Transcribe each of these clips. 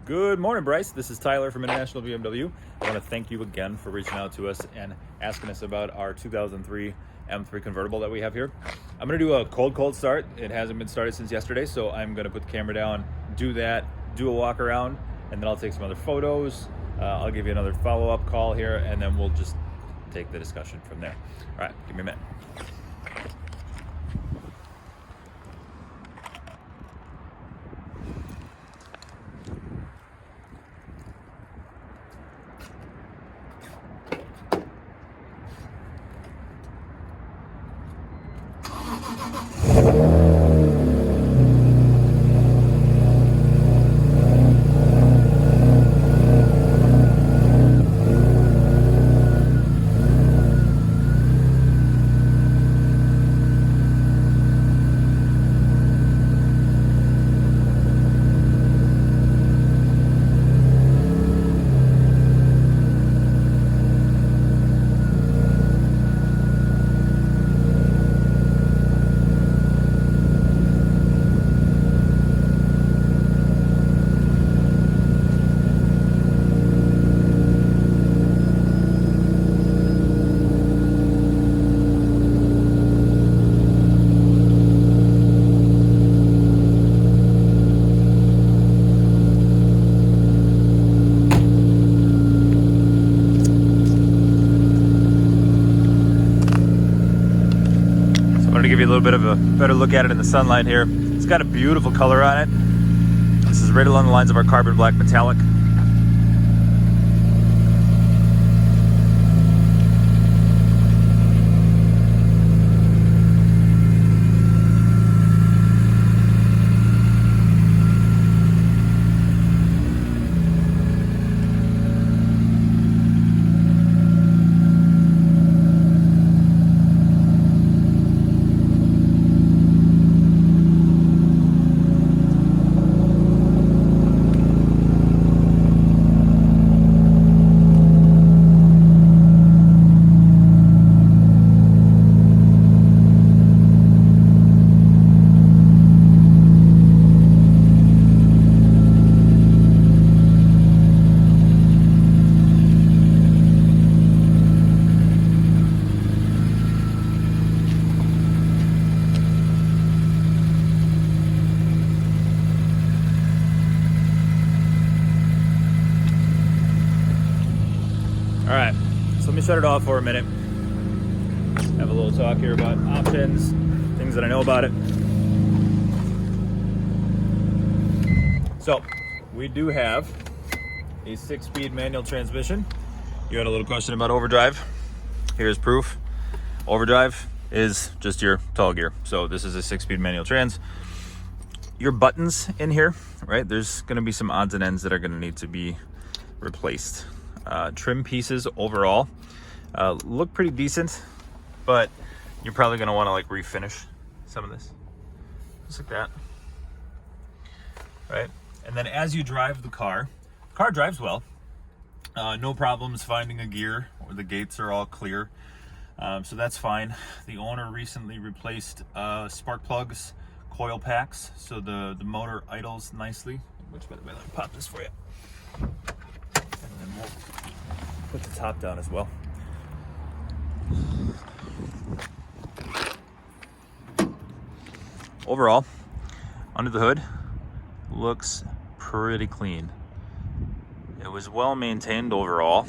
Good morning, Bryce. This is Tyler from International BMW. I want to thank you again for reaching out to us and asking us about our 2003 M3 convertible that we have here. I'm going to do a cold start. It hasn't been started since yesterday, so I'm going to put the camera down, do that, do a walk around, and then I'll take some other photos. I'll give you another follow-up call here, and then we'll just take the discussion from there. All right, give me a minute. To give you a little bit of a better look at it in the sunlight here. It's got a beautiful color on it. This is right along the lines of our carbon black metallic. All right, so let me shut it off for a minute. Have a little talk here about options, things that I know about it. So, we do have a 6-speed manual transmission. You had a little question about overdrive. Here's proof. Overdrive is just your tall gear. So this is a 6-speed manual trans. Your buttons in here, right? There's gonna be some odds and ends that are gonna need to be replaced. Trim pieces overall look pretty decent, but you're probably going to want to like refinish some of this, just like that, right? And then as you drive the car drives well, no problems finding a gear, or the gates are all clear, so that's fine. The owner recently replaced spark plugs, coil packs, so the motor idles nicely. Which, by the way, let me pop this for you. And then we'll put the top down as well. Overall, under the hood, looks pretty clean. It was well maintained overall.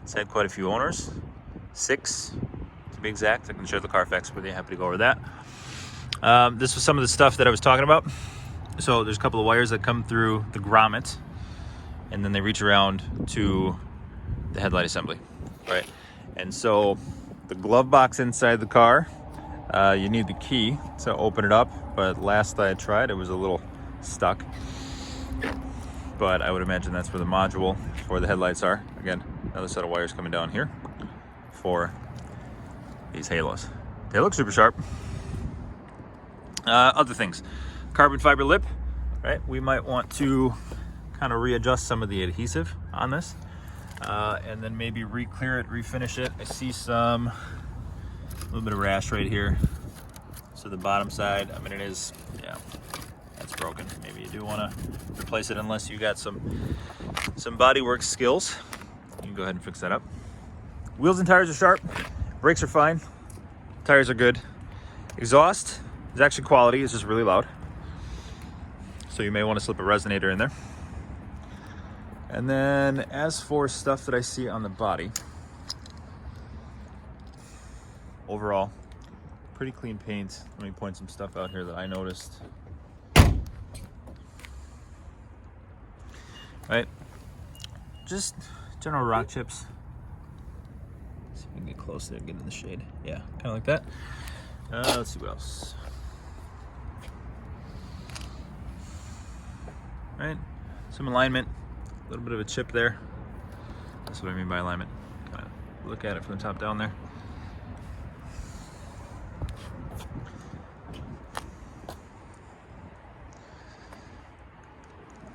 It's had quite a few owners, 6 to be exact. I can share the Carfax with you, happy to go over that. This was some of the stuff that I was talking about. So there's a couple of wires that come through the grommet, and then they reach around to the headlight assembly, right? And so the glove box inside the car, you need the key to open it up, but last I tried, it was a little stuck. But I would imagine that's where the module for the headlights are. Again, another set of wires coming down here for these halos. They look super sharp. Other things, carbon fiber lip, right? We might want to kind of readjust some of the adhesive on this, and then maybe re-clear it, refinish it. I see a little bit of rash right here. So the bottom side, I mean, it is, yeah, that's broken. Maybe you do want to replace it unless you got some bodywork skills. You can go ahead and fix that up. Wheels and tires are sharp. Brakes are fine. Tires are good. Exhaust is actually quality. It's just really loud. So you may want to slip a resonator in there. And then as for stuff that I see on the body, overall, pretty clean paint. Let me point some stuff out here that I noticed. Right, just general rock chips. See if we can get close there, get in the shade. Yeah, kind of like that. Let's see what else. Right, some alignment, a little bit of a chip there. That's what I mean by alignment. Kind of look at it from the top down there.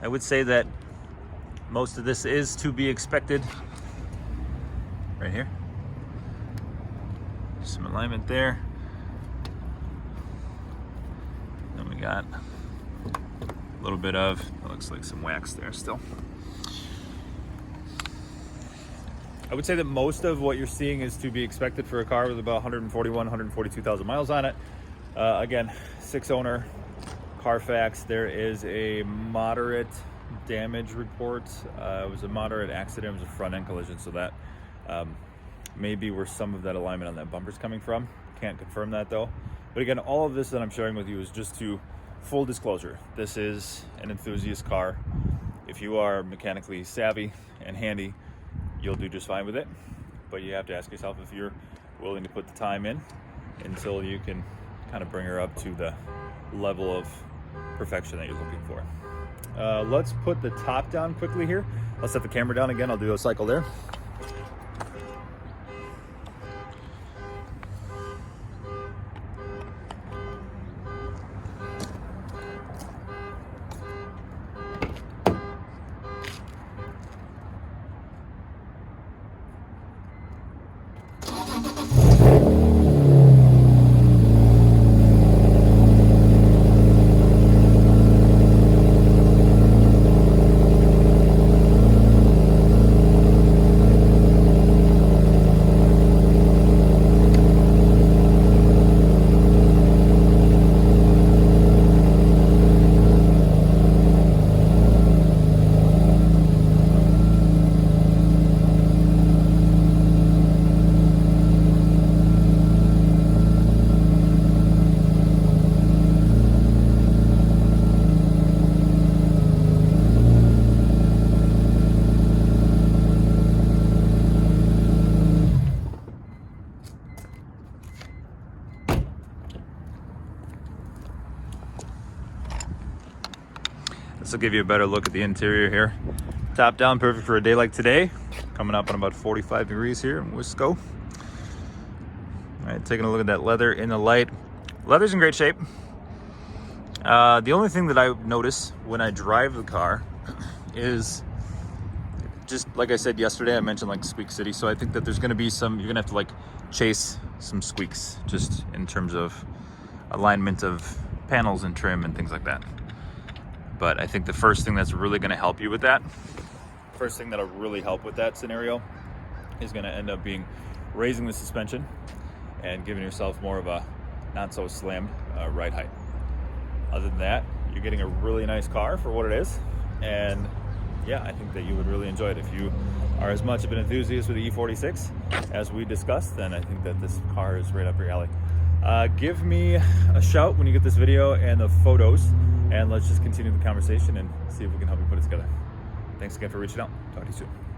I would say that most of this is to be expected. Right here. Some alignment there. Then we got a little bit of, it looks like some wax there still. I would say that most of what you're seeing is to be expected for a car with about 142,000 miles on it. Again, 6-owner, Carfax. There is a moderate damage report. It was a moderate accident. It was a front end collision, so that may be where some of that alignment on that bumper is coming from. Can't confirm that though. But again, all of this that I'm sharing with you is just to full disclosure. This is an enthusiast car. If you are mechanically savvy and handy, you'll do just fine with it. But you have to ask yourself if you're willing to put the time in until you can kind of bring her up to the level of perfection that you're looking for. Let's put the top down quickly here. I'll set the camera down again. I'll do a cycle there. This will give you a better look at the interior here. Top down, perfect for a day like today. Coming up on about 45 degrees here in Wisco. All right, taking a look at that leather in the light. Leather's in great shape. The only thing that I notice when I drive the car is just like I said yesterday, I mentioned like Squeak City. So I think that there's gonna be some, you're gonna have to like chase some squeaks just in terms of alignment of panels and trim and things like that. But I think the first thing that's really gonna help you with that, first thing that'll really help with that scenario is gonna end up being raising the suspension and giving yourself more of a not so slammed ride height. Other than that, you're getting a really nice car for what it is. And yeah, I think that you would really enjoy it. If you are as much of an enthusiast with the E46 as we discussed, then I think that this car is right up your alley. Give me a shout when you get this video and the photos, and let's just continue the conversation and see if we can help you put it together. Thanks again for reaching out. Talk to you soon.